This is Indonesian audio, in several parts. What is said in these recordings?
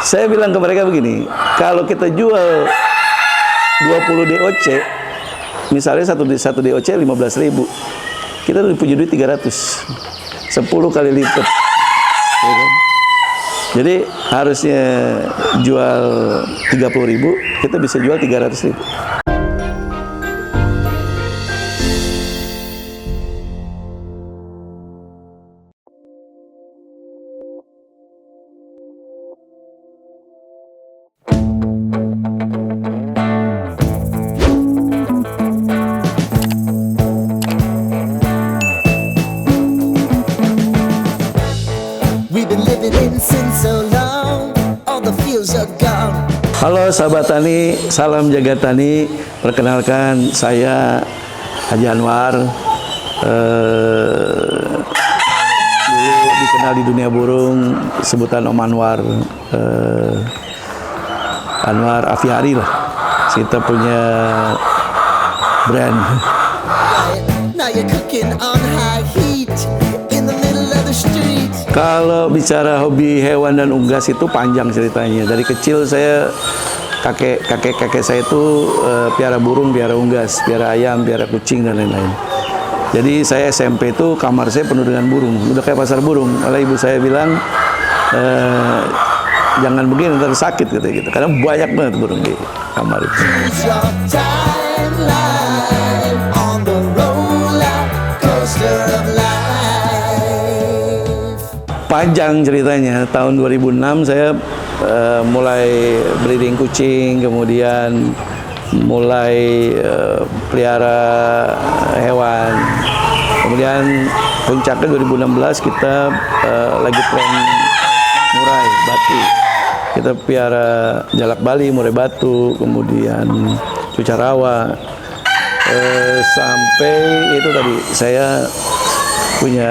Saya bilang ke mereka begini, kalau kita jual 20 DOC, misalnya satu DOC 15.000, kita udah punya duit 300, 10 kali lipat. Ya kan? Jadi harusnya jual 30.000, kita bisa jual 300.000. Halo sahabat tani, salam jaga tani. Perkenalkan saya Haji Anwar. Dulu dikenal di dunia burung sebutan Om Anwar, Anwar Aviari lah. Kita punya brand. Kalau bicara hobi hewan dan unggas itu panjang ceritanya. Dari kecil saya kakek saya itu piara burung, piara unggas, piara ayam, piara kucing dan lain-lain. Jadi saya SMP itu kamar saya penuh dengan burung, udah kayak pasar burung. Oleh ibu saya bilang jangan begini ntar sakit gitu. Karena banyak banget burung di kamar itu. Panjang ceritanya. Tahun 2006 saya mulai breeding kucing, kemudian mulai pelihara hewan. Kemudian puncaknya 2016 kita lagi tren murai batu. Kita pelihara jalak Bali, murai batu, kemudian cuca rawa. Sampai itu tadi saya punya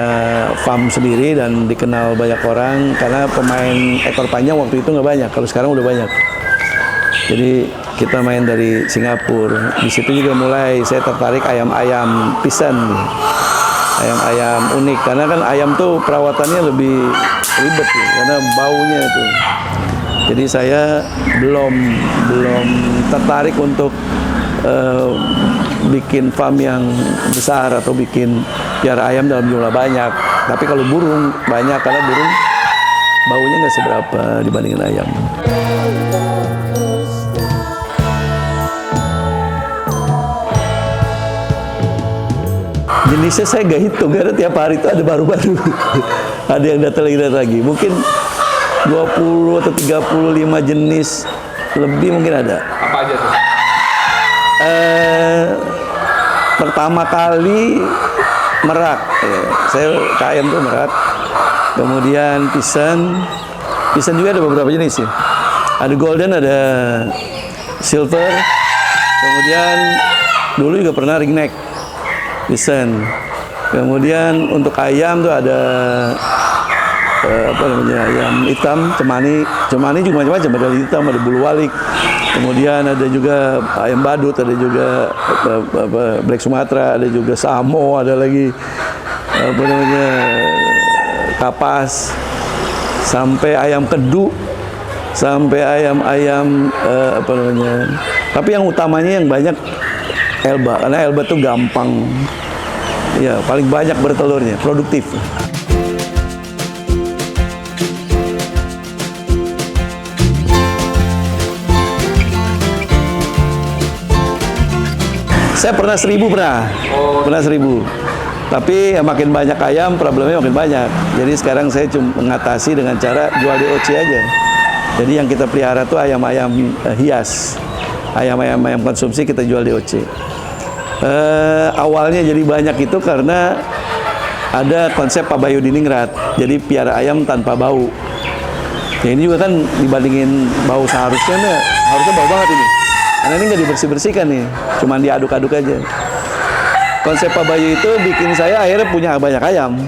farm sendiri dan dikenal banyak orang karena pemain ekor panjang waktu itu nggak banyak. Kalau sekarang udah banyak. Jadi kita main dari Singapura. Di situ juga mulai saya tertarik ayam-ayam pisan, ayam-ayam unik. Karena kan ayam tuh perawatannya lebih ribet ya, karena baunya itu. Jadi saya belum tertarik untuk bikin farm yang besar atau bikin piara ayam dalam jumlah banyak. Tapi kalau burung banyak karena burung baunya nggak seberapa dibandingin ayam. Jenisnya saya nggak hitung karena tiap hari itu ada baru-baru. Ada yang datang lagi. Mungkin 20 atau 35 jenis lebih mungkin ada. Apa aja tuh? Pertama kali merak, saya ke ayam tuh merak. Kemudian pisan juga ada beberapa jenis ya. Ada golden, ada silver. Kemudian dulu juga pernah ringneck, pisan. Kemudian untuk ayam tuh ada ayam hitam, cemani juga macam-macam. Ada hitam, ada bulu walik. Kemudian ada juga ayam badut, ada juga Black Sumatera, ada juga Samo, ada lagi kapas, sampai ayam kedu, sampai ayam Tapi yang utamanya yang banyak Elba, karena Elba tuh gampang, ya paling banyak bertelurnya, produktif. Saya pernah 1.000 pernah 1.000. Tapi makin banyak ayam, problemnya makin banyak. Jadi sekarang saya cuma mengatasi dengan cara jual DOC aja. Jadi yang kita pelihara tuh ayam-ayam hias, ayam-ayam konsumsi kita jual DOC. Awalnya jadi banyak itu karena ada konsep Pak Bayu Diningrat. Jadi piara ayam tanpa bau. Ya ini juga kan dibandingin bau harusnya bau banget ini. Karena ini nggak dibersih-bersihkan nih, cuman diaduk-aduk aja. Konsep Pak Bayu itu bikin saya akhirnya punya banyak ayam.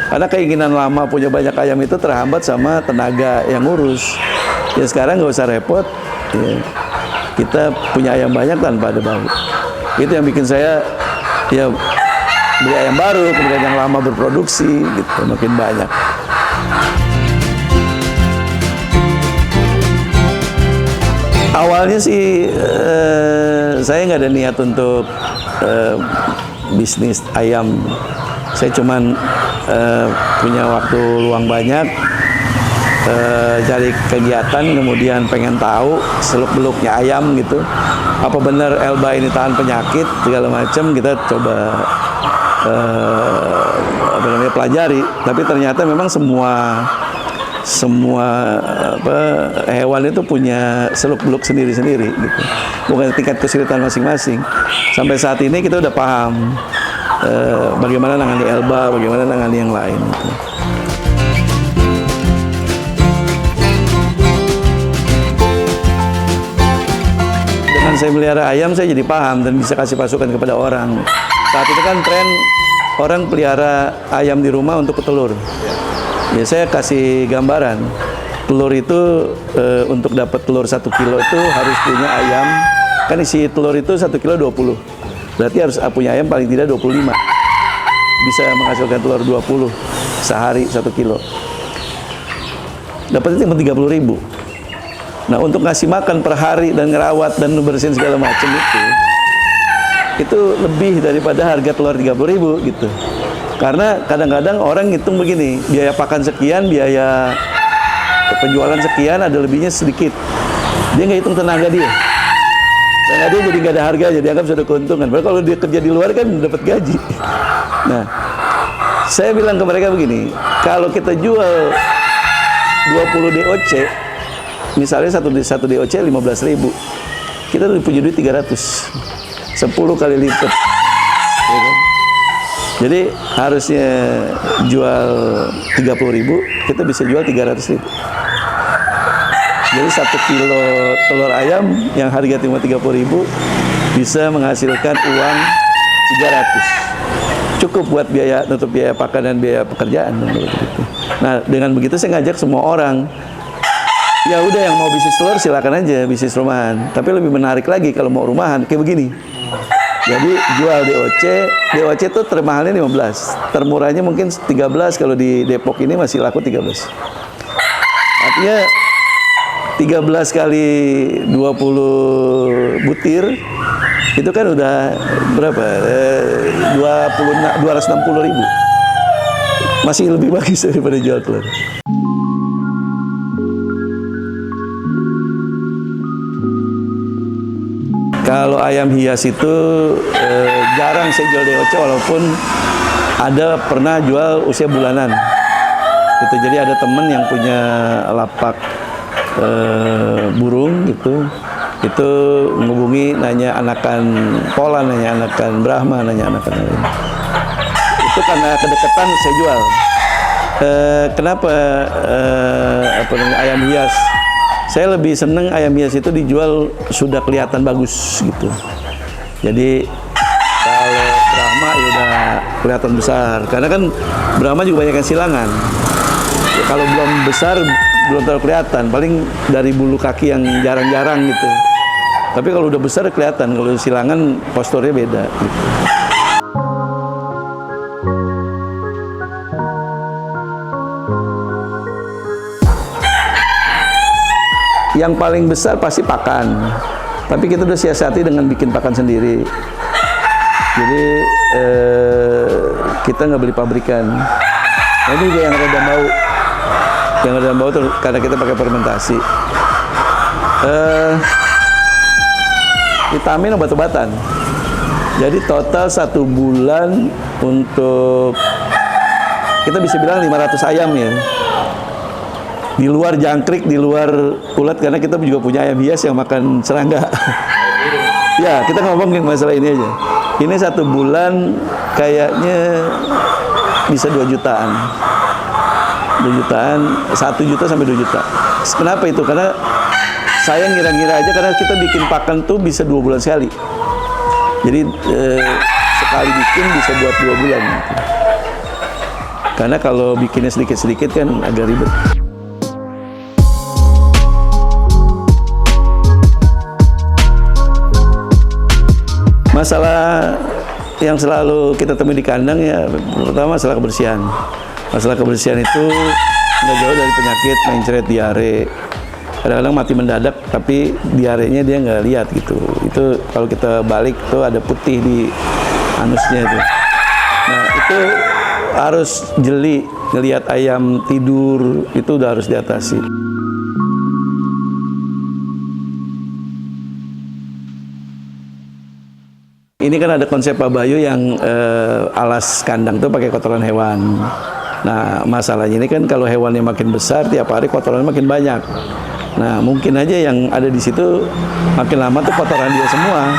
Karena keinginan lama punya banyak ayam itu terhambat sama tenaga yang ngurus. Ya sekarang nggak usah repot, ya, kita punya ayam banyak tanpa ada bau. Itu yang bikin saya ya beli ayam baru, kemudian yang lama berproduksi, gitu, makin banyak. Awalnya sih saya nggak ada niat untuk bisnis ayam. Saya cuman punya waktu luang banyak, cari kegiatan, kemudian pengen tahu seluk-beluknya ayam gitu. Apa benar Elba ini tahan penyakit segala macam, kita coba pelajari. Tapi ternyata memang semua hewan itu punya seluk-beluk sendiri-sendiri gitu. Bukan tingkat kesulitan masing-masing. Sampai saat ini kita udah paham bagaimana nangani Elba, bagaimana nangani yang lain gitu. Dengan saya melihara ayam, saya jadi paham dan bisa kasih masukan kepada orang. Saat itu kan tren orang pelihara ayam di rumah untuk petelur. Ya, saya kasih gambaran. Telur itu untuk dapat telur 1 kilo itu harus punya ayam. Kan isi telur itu 1 kilo 20. Berarti harus punya ayam paling tidak 25. Bisa menghasilkan telur 20 sehari 1 kilo. Dapatnya cuma 30.000. Nah, untuk ngasih makan per hari dan ngerawat dan bersihin segala macam itu lebih daripada harga telur 30.000 gitu. Karena kadang-kadang orang ngitung begini, biaya pakan sekian, biaya penjualan sekian, ada lebihnya sedikit. Dia nggak hitung tenaga dia. Tenaga dia jadi nggak ada harga, jadi anggap sudah keuntungan. Padahal kalau dia kerja di luar kan dapat gaji. Nah, saya bilang ke mereka begini, kalau kita jual 20 DOC, misalnya satu DOC 15.000, kita udah punya duit 300, 10 kali lipat. Ya kan? Jadi harusnya jual 30.000, kita bisa jual 300.000. Jadi 1 kilo telur ayam yang harga cuma 30.000 bisa menghasilkan uang 300. Cukup buat biaya, nutup biaya pakan dan biaya pekerjaan. Nah, dengan begitu saya ngajak semua orang, ya udah yang mau bisnis telur silakan aja bisnis rumahan. Tapi lebih menarik lagi kalau mau rumahan kayak begini. Jadi jual DOC itu termahalnya 15, termurahnya mungkin 13, kalau di Depok ini masih laku 13. Artinya 13 kali 20 butir, itu kan udah berapa? 260.000. Masih lebih bagus daripada jual telur. Kalau ayam hias itu jarang saya jual DOC, walaupun ada pernah jual usia bulanan. Gitu. Jadi ada teman yang punya lapak burung gitu, itu menghubungi, nanya anakan Pola, nanya anakan Brahma, nanya anakan lain. Itu karena kedekatan saya jual. Kenapa ayam hias? Saya lebih seneng ayam hias itu dijual sudah kelihatan bagus gitu. Jadi kalau Brahma ya udah kelihatan besar. Karena kan Brahma juga banyak yang silangan. Kalau belum besar belum terlalu kelihatan. Paling dari bulu kaki yang jarang-jarang gitu. Tapi kalau udah besar kelihatan. Kalau silangan posturnya beda gitu. Yang paling besar pasti pakan, tapi kita udah siasati dengan bikin pakan sendiri. Jadi kita nggak beli pabrikan. Nah, ini juga yang rada bau tuh karena kita pakai fermentasi. Vitamin obat-obatan. Jadi total 1 bulan untuk kita bisa bilang 500 ayam ya. Di luar jangkrik, di luar ulat, karena kita juga punya ayam hias yang makan serangga. Ya, kita ngomongin masalah ini aja. Ini 1 bulan kayaknya bisa 2 jutaan. 2 jutaan, 1 juta sampai 2 juta. Kenapa itu? Karena saya ngira-ngira aja, karena kita bikin pakan tuh bisa 2 bulan sekali. Jadi sekali bikin bisa buat 2 bulan. Karena kalau bikinnya sedikit-sedikit kan agak ribet. Masalah yang selalu kita temui di kandang ya, pertama masalah kebersihan. Masalah kebersihan itu nggak jauh dari penyakit mencret diare. kadang-kadang mati mendadak, tapi diarenya dia nggak lihat gitu. Itu kalau kita balik tuh ada putih di anusnya itu. Nah itu harus jeli, ngelihat ayam tidur itu udah harus diatasi. Ini kan ada konsep Pak Bayu yang alas kandang tuh pakai kotoran hewan. Nah masalahnya ini kan kalau hewannya makin besar tiap hari kotorannya makin banyak. Nah mungkin aja yang ada di situ makin lama tuh kotoran dia semua.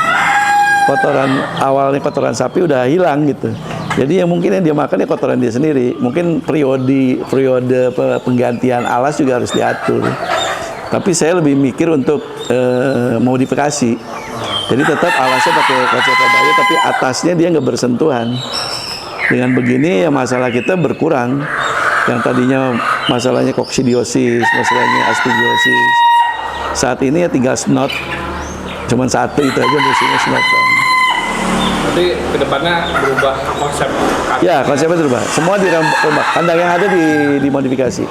Kotoran awalnya kotoran sapi udah hilang gitu. Jadi yang mungkin yang dia makan ya kotoran dia sendiri. Mungkin periode penggantian alas juga harus diatur. Tapi saya lebih mikir untuk modifikasi. Jadi tetap alasnya pakai konsep Pak Bayu, tapi atasnya dia nggak bersentuhan. Dengan begini ya masalah kita berkurang. Yang tadinya masalahnya koksidiosis, masalahnya aspergillosis. Saat ini ya tinggal snot. Cuman satu itu aja musuhnya snot. Berarti kedepannya berubah konsep? Ya konsepnya berubah. Semua dirubah. Kandang yang ada dimodifikasi.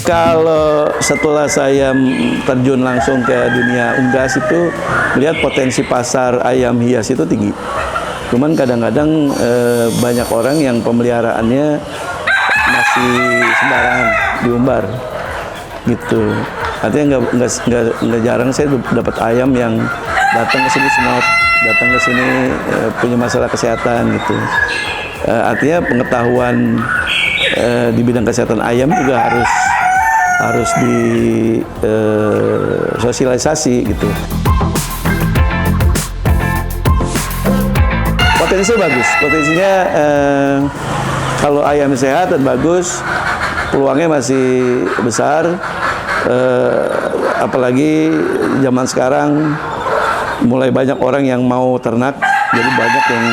Kalau setelah saya terjun langsung ke dunia unggas itu, melihat potensi pasar ayam hias itu tinggi. Cuman kadang-kadang banyak orang yang pemeliharaannya masih sembarangan diumbar, gitu. Artinya nggak jarang saya dapat ayam yang datang ke sini snot, datang ke sini punya masalah kesehatan, gitu. Artinya pengetahuan di bidang kesehatan ayam juga harus disosialisasi gitu. Potensinya bagus, potensinya kalau ayam sehat dan bagus, peluangnya masih besar. Apalagi zaman sekarang mulai banyak orang yang mau ternak, jadi banyak yang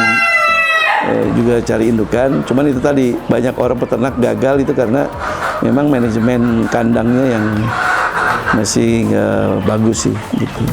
juga cari indukan. Cuman itu tadi banyak orang peternak gagal itu karena memang manajemen kandangnya yang masih nggak bagus sih gitu.